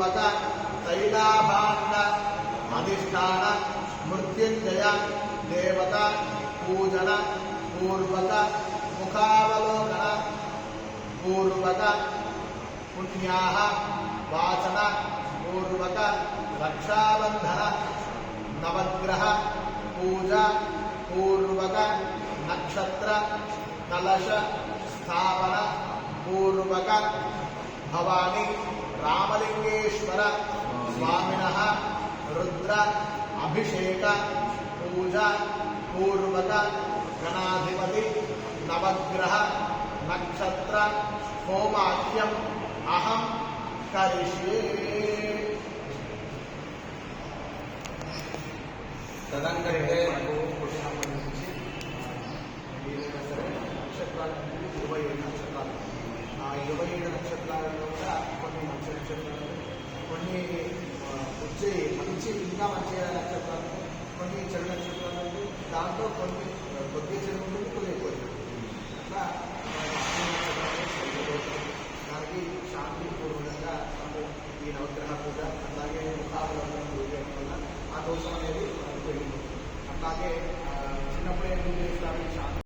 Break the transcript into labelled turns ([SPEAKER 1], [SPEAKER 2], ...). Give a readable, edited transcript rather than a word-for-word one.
[SPEAKER 1] पूर्वक तैलाभाण्ड अधिष्ठान मृत्युंजय देवता पूजन पूर्वक मुखावलोकन पूर्वक पुण्याः वाचन पूर्वक रक्षाबंधन नवग्रह पूजा पूर्वक नक्षत्र कलश स्थापन पूर्वक भवानी रामलिंगेश्वर स्वामिनः रुद्र अभिषेक पूजा पूर्वक गणाधिपति नवग्रह नक्षत्र होमाख्यम अहम करिष्ये।
[SPEAKER 2] तदंगते
[SPEAKER 1] నక్షత్రాలు 27 నక్షత్రాలు. ఆ 27 నక్షత్రాలలో కూడా కొన్ని మంచి నక్షత్రాలు, కొన్ని వచ్చే మంచి ఇంకా మంచి నక్షత్రాలు, కొన్ని చెడు నక్షత్రాలు, దాంట్లో కొన్ని కొద్ది చెడు ఉంటుంది, కొన్ని ఎక్కువ. అట్లా